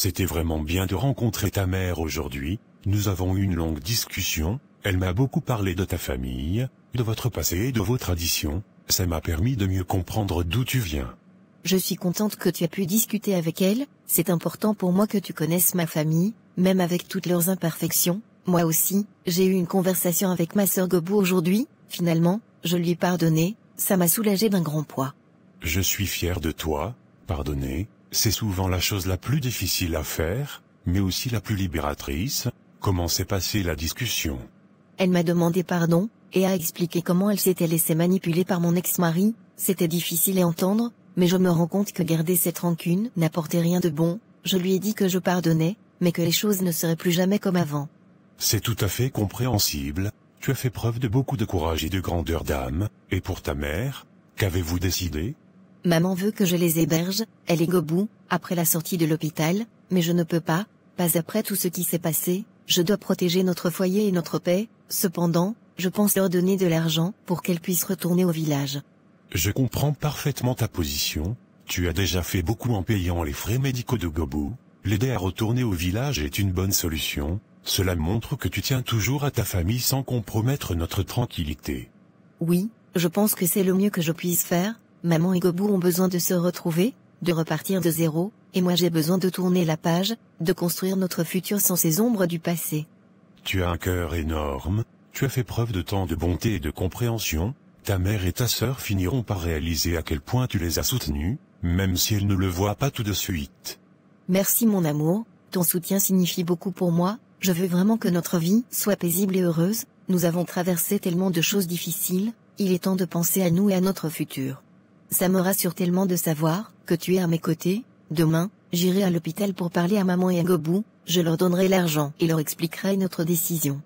C'était vraiment bien de rencontrer ta mère aujourd'hui, nous avons eu une longue discussion, elle m'a beaucoup parlé de ta famille, de votre passé et de vos traditions, ça m'a permis de mieux comprendre d'où tu viens. Je suis contente que tu aies pu discuter avec elle, c'est important pour moi que tu connaisses ma famille, même avec toutes leurs imperfections. Moi aussi, j'ai eu une conversation avec ma sœur Gobou aujourd'hui, finalement, je lui ai pardonné, ça m'a soulagé d'un grand poids. Je suis fier de toi, pardonner, c'est souvent la chose la plus difficile à faire, mais aussi la plus libératrice. Comment s'est passée la discussion? Elle m'a demandé pardon, et a expliqué comment elle s'était laissée manipuler par mon ex-mari, c'était difficile à entendre, mais je me rends compte que garder cette rancune n'apportait rien de bon, je lui ai dit que je pardonnais, mais que les choses ne seraient plus jamais comme avant. C'est tout à fait compréhensible, tu as fait preuve de beaucoup de courage et de grandeur d'âme, et pour ta mère, qu'avez-vous décidé? Maman veut que je les héberge, elle est Gobou, après la sortie de l'hôpital, mais je ne peux pas après tout ce qui s'est passé, je dois protéger notre foyer et notre paix, cependant, je pense leur donner de l'argent pour qu'elles puissent retourner au village. Je comprends parfaitement ta position, tu as déjà fait beaucoup en payant les frais médicaux de Gobou, l'aider à retourner au village est une bonne solution, cela montre que tu tiens toujours à ta famille sans compromettre notre tranquillité. Oui, je pense que c'est le mieux que je puisse faire, maman et Gobou ont besoin de se retrouver, de repartir de zéro, et moi j'ai besoin de tourner la page, de construire notre futur sans ces ombres du passé. Tu as un cœur énorme, tu as fait preuve de tant de bonté et de compréhension, ta mère et ta sœur finiront par réaliser à quel point tu les as soutenues, même si elles ne le voient pas tout de suite. Merci mon amour, ton soutien signifie beaucoup pour moi, je veux vraiment que notre vie soit paisible et heureuse, nous avons traversé tellement de choses difficiles, il est temps de penser à nous et à notre futur. Ça me rassure tellement de savoir que tu es à mes côtés. Demain, j'irai à l'hôpital pour parler à maman et à Gobou, je leur donnerai l'argent et leur expliquerai notre décision.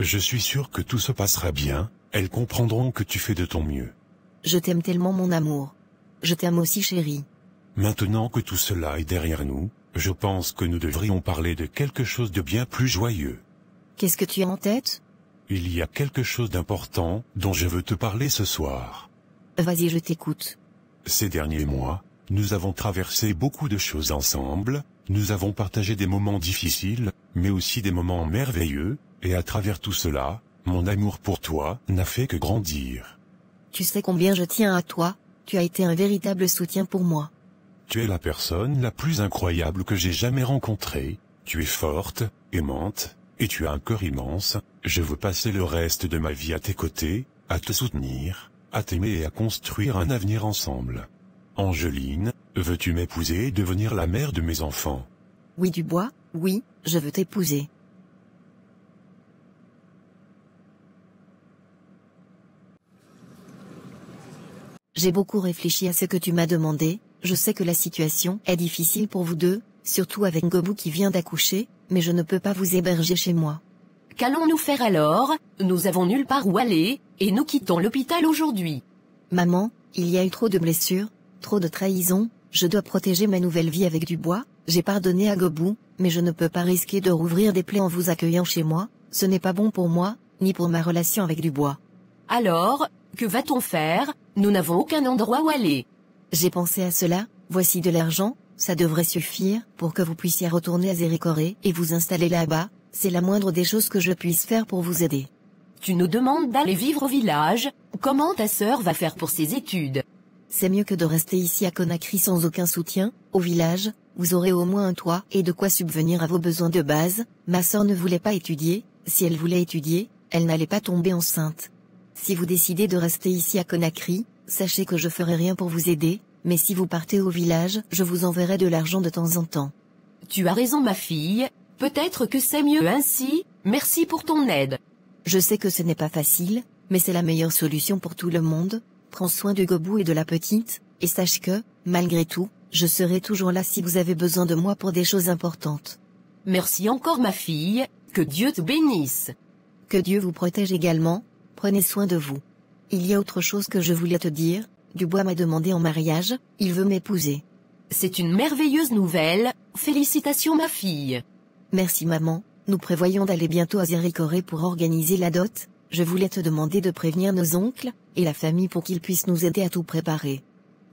Je suis sûr que tout se passera bien, elles comprendront que tu fais de ton mieux. Je t'aime tellement mon amour. Je t'aime aussi chérie. Maintenant que tout cela est derrière nous, je pense que nous devrions parler de quelque chose de bien plus joyeux. Qu'est-ce que tu as en tête? Il y a quelque chose d'important dont je veux te parler ce soir. Vas-y, je t'écoute. Ces derniers mois, nous avons traversé beaucoup de choses ensemble, nous avons partagé des moments difficiles, mais aussi des moments merveilleux, et à travers tout cela, mon amour pour toi n'a fait que grandir. Tu sais combien je tiens à toi, tu as été un véritable soutien pour moi. Tu es la personne la plus incroyable que j'ai jamais rencontrée, tu es forte, aimante, et tu as un cœur immense, je veux passer le reste de ma vie à tes côtés, à te soutenir, à t'aimer et à construire un avenir ensemble. Angeline, veux-tu m'épouser et devenir la mère de mes enfants? Oui Dubois, oui, je veux t'épouser. J'ai beaucoup réfléchi à ce que tu m'as demandé, je sais que la situation est difficile pour vous deux, surtout avec Gobou qui vient d'accoucher, mais je ne peux pas vous héberger chez moi. Qu'allons-nous faire alors? Nous avons nulle part où aller, et nous quittons l'hôpital aujourd'hui. Maman, il y a eu trop de blessures, trop de trahisons, je dois protéger ma nouvelle vie avec Dubois, j'ai pardonné à Gobou, mais je ne peux pas risquer de rouvrir des plaies en vous accueillant chez moi, ce n'est pas bon pour moi, ni pour ma relation avec Dubois. Alors, que va-t-on faire? Nous n'avons aucun endroit où aller. J'ai pensé à cela, voici de l'argent, ça devrait suffire pour que vous puissiez retourner à Zérékoré et vous installer là-bas, c'est la moindre des choses que je puisse faire pour vous aider. Tu nous demandes d'aller vivre au village, comment ta sœur va faire pour ses études? C'est mieux que de rester ici à Conakry sans aucun soutien, au village, vous aurez au moins un toit et de quoi subvenir à vos besoins de base, ma sœur ne voulait pas étudier, si elle voulait étudier, elle n'allait pas tomber enceinte. Si vous décidez de rester ici à Conakry, sachez que je ferai rien pour vous aider, mais si vous partez au village, je vous enverrai de l'argent de temps en temps. Tu as raison ma fille, peut-être que c'est mieux ainsi, merci pour ton aide. Je sais que ce n'est pas facile, mais c'est la meilleure solution pour tout le monde, prends soin de Gobou et de la petite, et sache que, malgré tout, je serai toujours là si vous avez besoin de moi pour des choses importantes. Merci encore ma fille, que Dieu te bénisse. Que Dieu vous protège également, prenez soin de vous. Il y a autre chose que je voulais te dire, Dubois m'a demandé en mariage, il veut m'épouser. C'est une merveilleuse nouvelle, félicitations ma fille. Merci maman, nous prévoyons d'aller bientôt à Zérékoré pour organiser la dot, je voulais te demander de prévenir nos oncles, et la famille pour qu'ils puissent nous aider à tout préparer.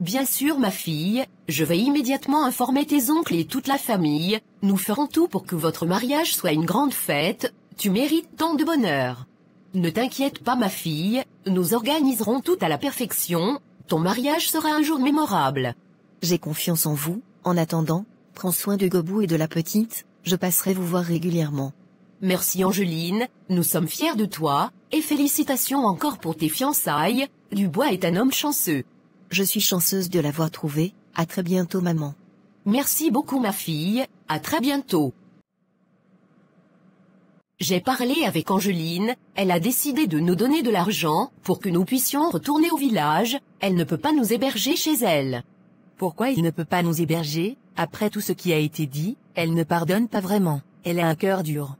Bien sûr ma fille, je vais immédiatement informer tes oncles et toute la famille, nous ferons tout pour que votre mariage soit une grande fête, tu mérites tant de bonheur. Ne t'inquiète pas ma fille, nous organiserons tout à la perfection, ton mariage sera un jour mémorable. J'ai confiance en vous, en attendant, prends soin de Gobou et de la petite, je passerai vous voir régulièrement. Merci Angeline, nous sommes fiers de toi, et félicitations encore pour tes fiançailles, Dubois est un homme chanceux. Je suis chanceuse de l'avoir trouvé, à très bientôt maman. Merci beaucoup ma fille, à très bientôt. J'ai parlé avec Angeline, elle a décidé de nous donner de l'argent pour que nous puissions retourner au village, elle ne peut pas nous héberger chez elle. Pourquoi il ne peut pas nous héberger? Après tout ce qui a été dit, elle ne pardonne pas vraiment, elle a un cœur dur.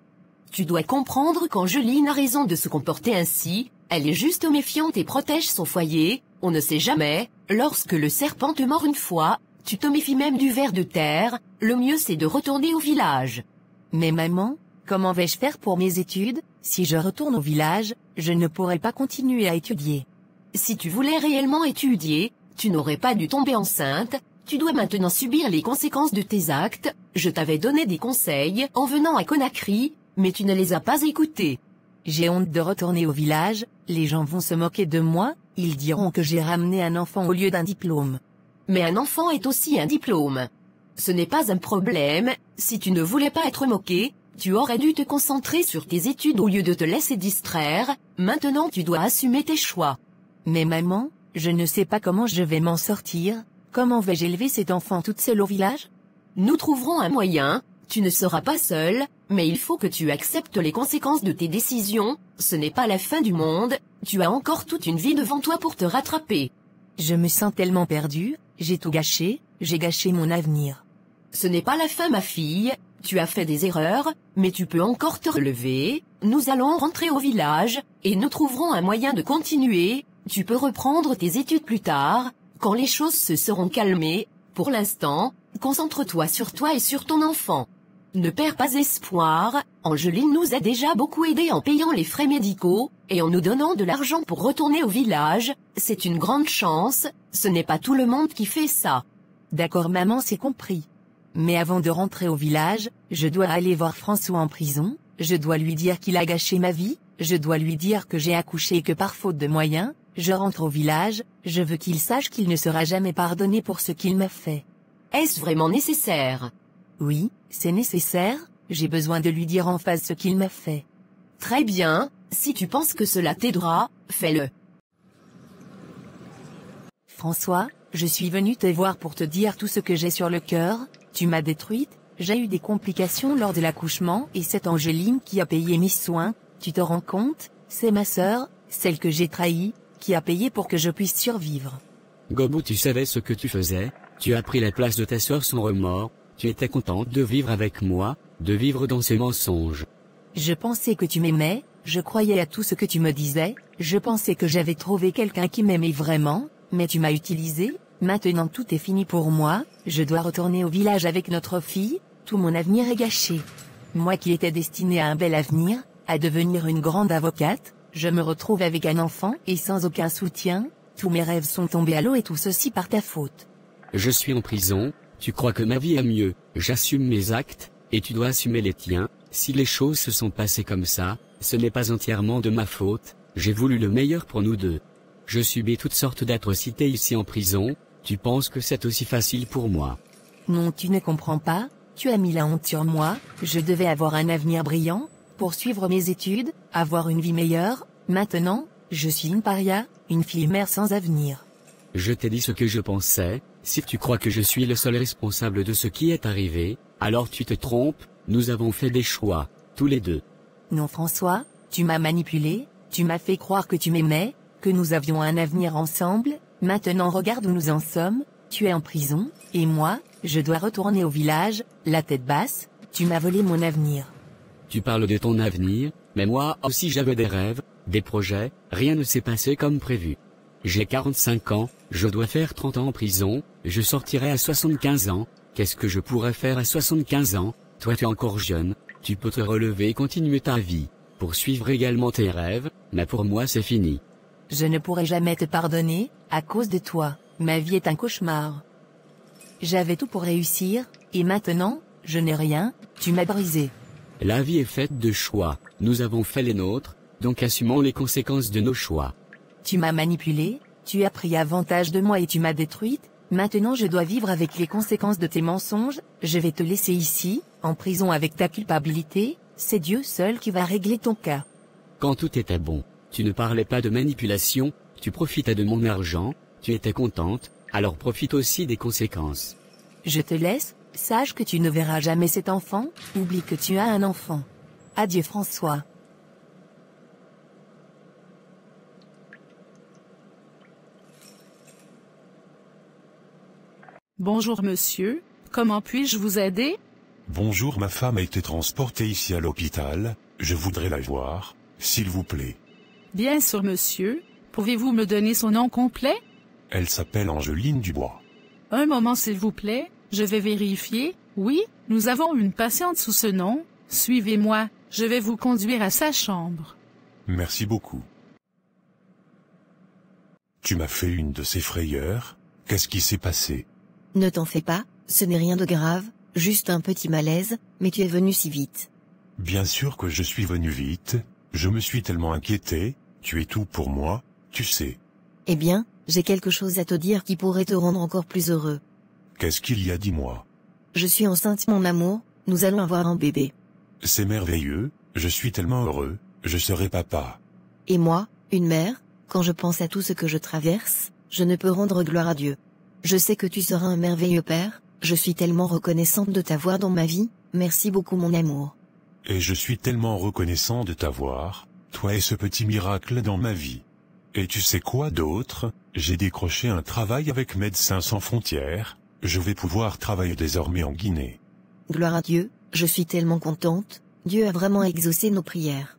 Tu dois comprendre qu'Angeline a raison de se comporter ainsi, elle est juste méfiante et protège son foyer, on ne sait jamais, lorsque le serpent te mord une fois, tu te méfies même du ver de terre, le mieux c'est de retourner au village. Mais maman, comment vais-je faire pour mes études? Si je retourne au village, je ne pourrai pas continuer à étudier. Si tu voulais réellement étudier, tu n'aurais pas dû tomber enceinte, tu dois maintenant subir les conséquences de tes actes, je t'avais donné des conseils en venant à Conakry, mais tu ne les as pas écoutés. J'ai honte de retourner au village, les gens vont se moquer de moi, ils diront que j'ai ramené un enfant au lieu d'un diplôme. Mais un enfant est aussi un diplôme. Ce n'est pas un problème, si tu ne voulais pas être moqué, tu aurais dû te concentrer sur tes études au lieu de te laisser distraire, maintenant tu dois assumer tes choix. Mais maman, je ne sais pas comment je vais m'en sortir, comment vais-je élever cet enfant toute seule au village? Nous trouverons un moyen, tu ne seras pas seul, mais il faut que tu acceptes les conséquences de tes décisions, ce n'est pas la fin du monde, tu as encore toute une vie devant toi pour te rattraper. Je me sens tellement perdue, j'ai tout gâché, j'ai gâché mon avenir. Ce n'est pas la fin ma fille, tu as fait des erreurs, mais tu peux encore te relever, nous allons rentrer au village, et nous trouverons un moyen de continuer, tu peux reprendre tes études plus tard, quand les choses se seront calmées, pour l'instant, concentre-toi sur toi et sur ton enfant. Ne perds pas espoir, Angeline nous a déjà beaucoup aidés en payant les frais médicaux, et en nous donnant de l'argent pour retourner au village, c'est une grande chance, ce n'est pas tout le monde qui fait ça. D'accord maman, c'est compris. Mais avant de rentrer au village, je dois aller voir François en prison, je dois lui dire qu'il a gâché ma vie, je dois lui dire que j'ai accouché et que par faute de moyens, je rentre au village, je veux qu'il sache qu'il ne sera jamais pardonné pour ce qu'il m'a fait. Est-ce vraiment nécessaire? Oui, c'est nécessaire, j'ai besoin de lui dire en face ce qu'il m'a fait. Très bien, si tu penses que cela t'aidera, fais-le. François, je suis venu te voir pour te dire tout ce que j'ai sur le cœur, tu m'as détruite, j'ai eu des complications lors de l'accouchement et c'est Angeline qui a payé mes soins, tu te rends compte, c'est ma sœur, celle que j'ai trahie, qui a payé pour que je puisse survivre. Gobou, tu savais ce que tu faisais, tu as pris la place de ta sœur sans remords, tu étais contente de vivre avec moi, de vivre dans ces mensonges. Je pensais que tu m'aimais, je croyais à tout ce que tu me disais, je pensais que j'avais trouvé quelqu'un qui m'aimait vraiment, mais tu m'as utilisé, maintenant tout est fini pour moi, je dois retourner au village avec notre fille, tout mon avenir est gâché. Moi qui étais destinée à un bel avenir, à devenir une grande avocate, je me retrouve avec un enfant et sans aucun soutien, tous mes rêves sont tombés à l'eau et tout ceci par ta faute. Je suis en prison, tu crois que ma vie est mieux, j'assume mes actes, et tu dois assumer les tiens, si les choses se sont passées comme ça, ce n'est pas entièrement de ma faute, j'ai voulu le meilleur pour nous deux. Je subis toutes sortes d'atrocités ici en prison, tu penses que c'est aussi facile pour moi? Non, tu ne comprends pas, tu as mis la honte sur moi, je devais avoir un avenir brillant, poursuivre mes études, avoir une vie meilleure, maintenant, je suis une paria, une fille mère sans avenir. Je t'ai dit ce que je pensais, si tu crois que je suis le seul responsable de ce qui est arrivé, alors tu te trompes, nous avons fait des choix, tous les deux. Non François, tu m'as manipulé, tu m'as fait croire que tu m'aimais, que nous avions un avenir ensemble, maintenant regarde où nous en sommes, tu es en prison, et moi, je dois retourner au village, la tête basse, tu m'as volé mon avenir. Tu parles de ton avenir, mais moi aussi j'avais des rêves, des projets, rien ne s'est passé comme prévu. J'ai 45 ans, je dois faire 30 ans en prison, je sortirai à 75 ans, qu'est-ce que je pourrais faire à 75 ans? Toi tu es encore jeune, tu peux te relever et continuer ta vie, poursuivre également tes rêves, mais pour moi c'est fini. Je ne pourrai jamais te pardonner, à cause de toi. Ma vie est un cauchemar. J'avais tout pour réussir, et maintenant, je n'ai rien, tu m'as brisé. La vie est faite de choix, nous avons fait les nôtres, donc assumons les conséquences de nos choix. Tu m'as manipulé, tu as pris avantage de moi et tu m'as détruite, maintenant je dois vivre avec les conséquences de tes mensonges, je vais te laisser ici, en prison avec ta culpabilité, c'est Dieu seul qui va régler ton cas. Quand tout était bon, tu ne parlais pas de manipulation, tu profitais de mon argent, tu étais contente, alors profite aussi des conséquences. Je te laisse, sache que tu ne verras jamais cet enfant, oublie que tu as un enfant. Adieu François. Bonjour monsieur, comment puis-je vous aider? Bonjour, ma femme a été transportée ici à l'hôpital, je voudrais la voir, s'il vous plaît. Bien sûr monsieur, pouvez-vous me donner son nom complet? Elle s'appelle Angeline Dubois. Un moment s'il vous plaît, je vais vérifier. Oui, nous avons une patiente sous ce nom, suivez-moi, je vais vous conduire à sa chambre. Merci beaucoup. Tu m'as fait une de ces frayeurs, qu'est-ce qui s'est passé? Ne t'en fais pas, ce n'est rien de grave, juste un petit malaise, mais tu es venu si vite. Bien sûr que je suis venu vite, je me suis tellement inquiété, tu es tout pour moi, tu sais. Eh bien, j'ai quelque chose à te dire qui pourrait te rendre encore plus heureux. Qu'est-ce qu'il y a, dis-moi? Je suis enceinte mon amour, nous allons avoir un bébé. C'est merveilleux, je suis tellement heureux, je serai papa. Et moi, une mère, quand je pense à tout ce que je traverse, je ne peux rendre gloire à Dieu. Je sais que tu seras un merveilleux père, je suis tellement reconnaissante de t'avoir dans ma vie, merci beaucoup mon amour. Et je suis tellement reconnaissant de t'avoir, toi et ce petit miracle dans ma vie. Et tu sais quoi d'autre? J'ai décroché un travail avec Médecins sans frontières, je vais pouvoir travailler désormais en Guinée. Gloire à Dieu, je suis tellement contente, Dieu a vraiment exaucé nos prières.